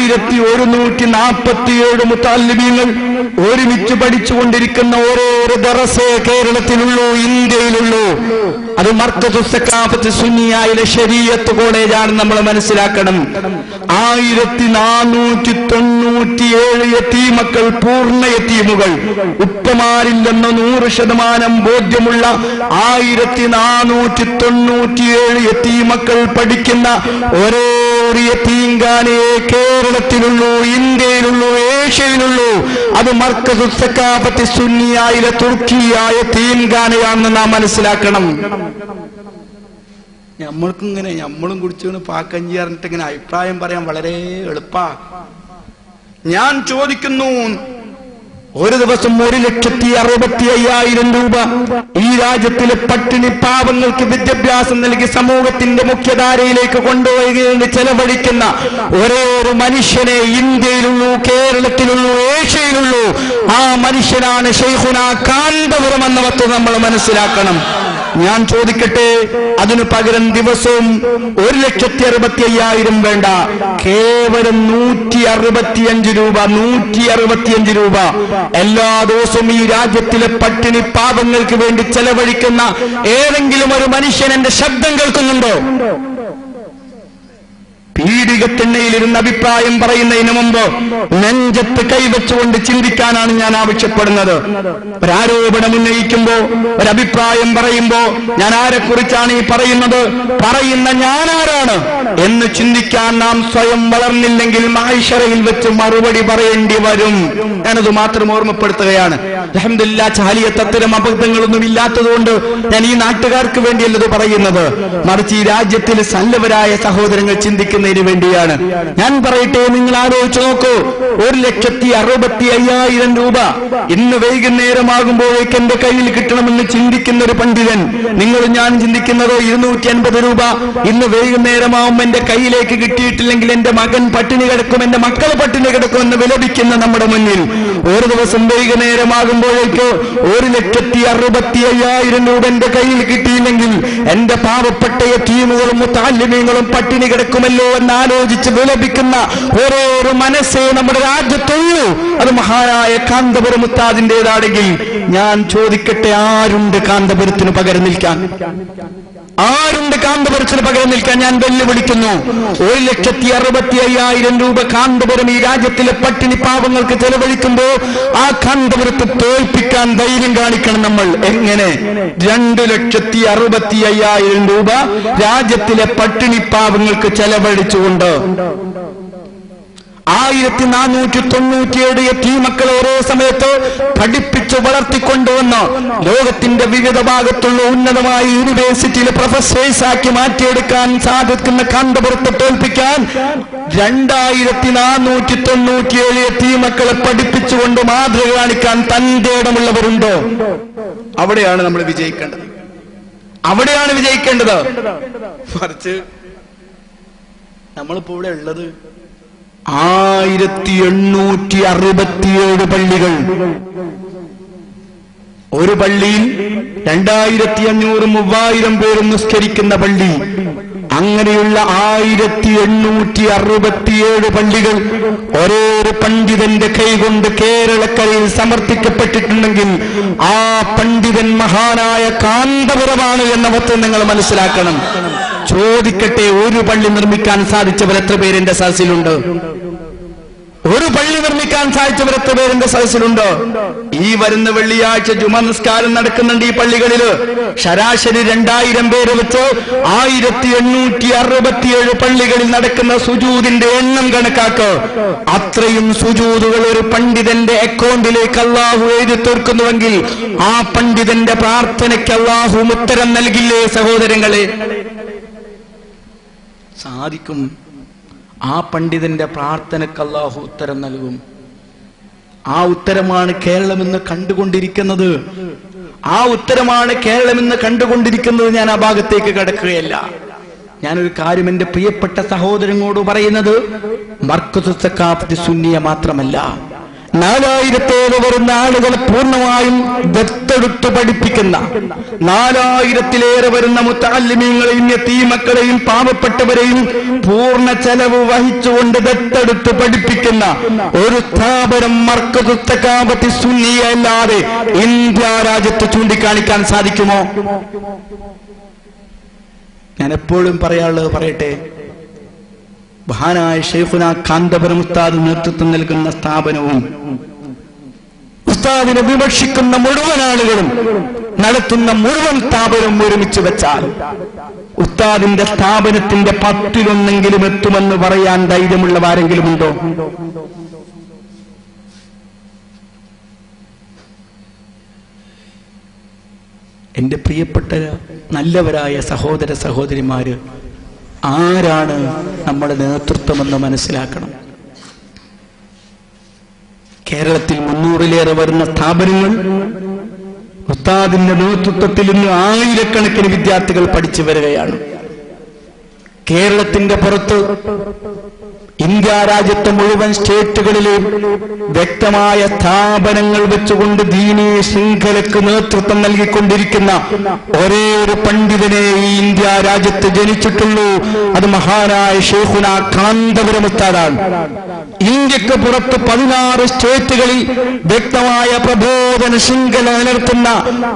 1147 മുതഅല്ലിമീങ്ങൾ ഒരുമിച്ച് പഠിച്ചുകൊണ്ടിരിക്കുന്ന ഓരോ ദറസേ കേരളത്തിലുള്ളൂ, ഇന്ത്യയിലുള്ളൂ. അത് മർക്കസു സഖാഫത്ത് സുന്നിയയിലെ ശരീഅത്ത് കോളേജാണ്. നമ്മൾ മനസ്സിലാക്കണം. 1497 യതീമക്കൾ, പൂർണ്ണ യതീമുകൾ, ഉപ്പമാരില്ലെന്ന് 100% ബോധ്യമുള്ള 1497 യതീമക്കൾ പഠിക്കുന്ന ഒരേ ഒരു യതീംഖാനയെ കേരളത്തിലുള്ളൂ, ഇന്ത്യയിലുള്ളൂ, ഏഷ്യയിലുള്ളൂ. അത് മർക്കസു സഖാഫത്ത് സുന്നിയയിലെ തുർക്കിയ യതീംഖാനയാണെന്ന് നാം മനസ്സിലാക്കണം. നമ്മളും കുടിച്ചു പാക്കഞ്ചി അറിഞ്ഞിട്ട് ഇങ്ങനെ അഭിപ്രായം പറയാൻ വളരെ എളുപ്പാ. ഞാൻ ചോദിക്കുന്നു, ഒരു ദിവസം 1,65,000 രൂപ ഈ രാജ്യത്തിലെ പട്ടിണി പാവങ്ങൾക്ക് വിദ്യാഭ്യാസം നൽകി സമൂഹത്തിന്റെ മുഖ്യധാരയിലേക്ക് കൊണ്ടുപോയി ചെലവഴിക്കുന്ന ഒരേ ഒരു മനുഷ്യനെ ഇന്ത്യയിലുള്ളൂ, കേരളത്തിലുള്ളൂ, ഏഷ്യയിലുള്ളൂ. ആ മനുഷ്യനാണ് ശൈഖുന കാന്തപുരം എന്ന വസ്തുത നമ്മൾ മനസ്സിലാക്കണം. ഞാൻ ചോദിക്കട്ടെ, അതിനു പകരം ദിവസവും 1,65,000 വേണ്ട, കേവലം 165 രൂപ, 165 രൂപ എല്ലാ ദിവസവും ഈ രാജ്യത്തിലെ പട്ടിണി പാവങ്ങൾക്ക് വേണ്ടി ചെലവഴിക്കുന്ന ഏതെങ്കിലും ഒരു മനുഷ്യൻ എന്റെ ശബ്ദം കേൾക്കുന്നുണ്ടോ? പീഡികത്തിണ്ണയിലിരുന്ന് അഭിപ്രായം പറയുന്നതിന് മുമ്പ് നെഞ്ചത്ത് കൈവച്ചുകൊണ്ട് ചിന്തിക്കാനാണ് ഞാൻ ആവശ്യപ്പെടുന്നത്. ഒരാരോപണം ഉന്നയിക്കുമ്പോ, ഒരഭിപ്രായം പറയുമ്പോ ഞാൻ ആരെക്കുറിച്ചാണ് ഈ പറയുന്നത്, പറയുന്ന ഞാനാരാണ് എന്ന് ചിന്തിക്കാൻ നാം സ്വയം വളർന്നില്ലെങ്കിൽ മഹ്ശറയിൽ വെച്ച് മറുപടി പറയേണ്ടി വരും. ഞാനത് മാത്രം ഓർമ്മപ്പെടുത്തുകയാണ്. അൽഹംദുലില്ലാഹ്, ചാലിയത്ത് അത്തരം അബദ്ധങ്ങളൊന്നും ഇല്ലാത്തതുകൊണ്ട് ഞാൻ ഈ നാട്ടുകാർക്ക് വേണ്ടിയല്ലത് പറയുന്നത്, മറിച്ച് ഈ രാജ്യത്തിൽ നല്ലവരായ സഹോദരങ്ങൾ ചിന്തിക്കുന്നതിന് വേണ്ടിയാണ്. ഞാൻ പറയട്ടെ, നിങ്ങൾ ആലോചിച്ച് നോക്കൂ, 1,65,000 രൂപ ഇന്ന് വൈകുന്നേരമാകുമ്പോഴേക്ക് എന്റെ കയ്യിൽ കിട്ടണമെന്ന് ചിന്തിക്കുന്ന ഒരു പണ്ഡിതൻ, നിങ്ങൾ ഞാൻ ചിന്തിക്കുന്നതോ 250 രൂപ ഇന്ന് വൈകുന്നേരമാകുമ്പോൾ എന്റെ കയ്യിലേക്ക് കിട്ടിയിട്ടില്ലെങ്കിൽ എന്റെ മകൻ പട്ടിണി കിടക്കും, എന്റെ മക്കൾ പട്ടിണി കിടക്കുമെന്ന് വിലപിക്കുന്ന നമ്മുടെ മുന്നിൽ ഒരു ദിവസം വൈകുന്നേരമാകുമ്പോഴേക്ക് 1,65,000 രൂപ എന്റെ കയ്യിൽ കിട്ടിയില്ലെങ്കിൽ എന്റെ പാവപ്പെട്ട യതീമുകളും മുതഅല്ലിമീങ്ങളും പട്ടിണി കിടക്കുമല്ലോ എന്നാലോചിച്ച് വിലപിക്കുന്ന ഓരോ മനസ്സേ നമ്മുടെ രാജ്യത്തുള്ളൂ. അത് മഹാനായ കാന്തപുരം ഉസ്താദിന്റേതാണെങ്കിൽ ഞാൻ ചോദിക്കട്ടെ, ആരുണ്ട് കാന്തപുരത്തിന് പകരം നിൽക്കാൻ? ആരുണ്ട് കാന്തപുരത്തിന് പകരം നിൽക്കാൻ? ഞാൻ വെല്ലുവിളിക്കുന്നു. 1,65,000 രൂപ കാന്തപുരം ഈ രാജ്യത്തിലെ പട്ടിണി പാവങ്ങൾക്ക് ചെലവഴിക്കുമ്പോ ആ കാന്തപുരത്ത് തോൽപ്പിക്കാൻ ധൈര്യം കാണിക്കണം നമ്മൾ. എങ്ങനെ? 2,65,000 രൂപ രാജ്യത്തിലെ പട്ടിണി പാവങ്ങൾക്ക് ചെലവഴിച്ചുകൊണ്ട് 1497 യതീമക്കളെ ഓരോ സമയത്ത് പഠിപ്പിച്ചു വളർത്തിക്കൊണ്ടുവന്ന് ലോകത്തിന്റെ വിവിധ ഭാഗത്തുള്ള ഉന്നതമായ യൂണിവേഴ്സിറ്റിയിലെ പ്രൊഫസേഴ്സാക്കി മാറ്റിയെടുക്കാൻ സാധിക്കുന്ന കാന്തപുരത്തെ തോൽപ്പിക്കാൻ 2,497 യതീമക്കളെ പഠിപ്പിച്ചുകൊണ്ട് മാതൃക കാണിക്കാൻ തന്റെ ഇടമുള്ളവരുണ്ടോ? അവിടെയാണ് നമ്മൾ വിജയിക്കേണ്ടത്. അവിടെയാണ് വിജയിക്കേണ്ടത്. മറിച്ച് നമ്മളിപ്പോ ഇവിടെ ഉള്ളത് 1867 പള്ളികൾ. ഒരു പള്ളിയിൽ 2,500-3,000 പേര് നിസ്കരിക്കുന്ന പള്ളി. അങ്ങനെയുള്ള 1867 പള്ളികൾ ഓരോ പണ്ഡിതന്റെ കൈകൊണ്ട് കേരളക്കരയിൽ സമർപ്പിക്കപ്പെട്ടിട്ടുണ്ടെങ്കിൽ ആ പണ്ഡിതൻ മഹാനായ കാന്തപുരമാണ് എന്ന വസ്തുത നിങ്ങൾ മനസ്സിലാക്കണം. ചോദിക്കട്ടെ, ഒരു പള്ളി നിർമ്മിക്കാൻ സാധിച്ചവർ എത്ര പേര് എന്റെ സദസ്സിലുണ്ട്? ഒരു പള്ളി നിർമ്മിക്കാൻ സാധിച്ചവർ എത്ര പേരിന്റെ സദസ്സിലുണ്ട്? ഈ വരുന്ന വെള്ളിയാഴ്ച ജുമാ നിസ്കാരം നടക്കുന്നുണ്ട് ഈ പള്ളികളില്. ശരാശരി 2,000 പേര് വെച്ച് 1867 പള്ളികളിൽ നടക്കുന്ന സുജൂദിന്റെ എണ്ണം കണക്കാക്ക്. അത്രയും സുജൂദുകൾ ഒരു പണ്ഡിതന്റെ അക്കൗണ്ടിലേക്ക് അള്ളാഹു എഴുതി തീർക്കുന്നുവെങ്കിൽ ആ പണ്ഡിതന്റെ പ്രാർത്ഥനയ്ക്ക് അള്ളാഹു ഉത്തരം നൽകില്ലേ സഹോദരങ്ങളെ? സാധിക്കും. ആ പണ്ഡിതന്റെ പ്രാർത്ഥനയ്ക്ക് അല്ലാഹു ഉത്തരം നൽകും. ആ ഉത്തരമാണ് കേരളമെന്ന് കണ്ടുകൊണ്ടിരിക്കുന്നത്. ആ ഉത്തരമാണ് കേരളമെന്ന് കണ്ടുകൊണ്ടിരിക്കുന്നത്. ഞാൻ ആ ഭാഗത്തേക്ക് കടക്കുകയല്ല. ഞാനൊരു കാര്യം എന്റെ പ്രിയപ്പെട്ട സഹോദരനോട് പറയുന്നത്, മർക്കസു സഖാഫത്ത് സുന്നിയ മാത്രമല്ല, 4000 വരുന്ന ആളുകളെ പൂർണ്ണമായും ദത്തെടുത്ത് പഠിപ്പിക്കുന്ന, 4000 വരുന്ന മുത്തഅല്ലിമീങ്ങളെയും യതീമക്കളെയും പാവപ്പെട്ടവരെയും പൂർണ്ണ ചെലവ് വഹിച്ചുകൊണ്ട് ദത്തെടുത്ത് പഠിപ്പിക്കുന്ന ഒരു സ്ഥാപനം മർക്കസു സഖാവത്തി സുന്നിയ അല്ലാതെ ഇന്ത്യ രാജ്യത്ത് ചൂണ്ടിക്കാണിക്കാൻ സാധിക്കുമോ? ഞാൻ എപ്പോഴും പറയാനുള്ളത് പറയട്ടെ, മഹാനായ ശൈഖുനാ കാന്തപുരം ഉസ്താദ് നേതൃത്വം നൽകുന്ന സ്ഥാപനവും ഉസ്താദിനെ വിമർശിക്കുന്ന മുഴുവൻ ആളുകളും നടത്തുന്ന മുഴുവൻ സ്ഥാപനവും ഒരുമിച്ച് വെച്ചാൽ ഉസ്താദിന്റെ സ്ഥാപനത്തിന്റെ 10-1 എത്തുമെന്ന് പറയാൻ ധൈര്യമുള്ളവരെങ്കിലും ഉണ്ടോ? എന്റെ പ്രിയപ്പെട്ട നല്ലവരായ സഹോദര സഹോദരിമാര്, ആരാണ് നമ്മുടെ നേതൃത്വമെന്ന് മനസ്സിലാക്കണം. കേരളത്തിൽ 300-ലേറെ വരുന്ന സ്ഥാപനങ്ങൾ ഉസ്താദിന്റെ നേതൃത്വത്തിൽ ഇന്ന് 1000-കണക്കിന് വിദ്യാർത്ഥികൾ പഠിച്ചു വരികയാണ്. കേരളത്തിന്റെ പുറത്ത് ഇന്ത്യ രാജ്യത്തെ മുഴുവൻ സ്റ്റേറ്റുകളിലും വ്യക്തമായ സ്ഥാപനങ്ങൾ വെച്ചുകൊണ്ട് ദീനീ ശൃംഖലക്ക് നേതൃത്വം നൽകിക്കൊണ്ടിരിക്കുന്ന ഒരേ ഒരു പണ്ഡിതനെ ഈ ഇന്ത്യ രാജ്യത്ത് ജനിച്ചിട്ടുള്ളൂ. അത് മഹാനായ ശൈഖുനാ കാന്തപുരം ഉസ്താദാണ്. ഇന്ത്യക്ക് പുറത്ത് 16 സ്റ്റേറ്റുകളിൽ വ്യക്തമായ പ്രബോധന ശൃംഖല നിലനിർത്തുന്ന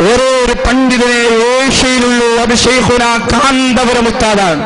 ഒരേ ഒരു പണ്ഡിതനെ ഏഷ്യയിലുള്ളൂ. അത് ശൈഖുനാ കാന്തപുരം ഉസ്താദാണ്.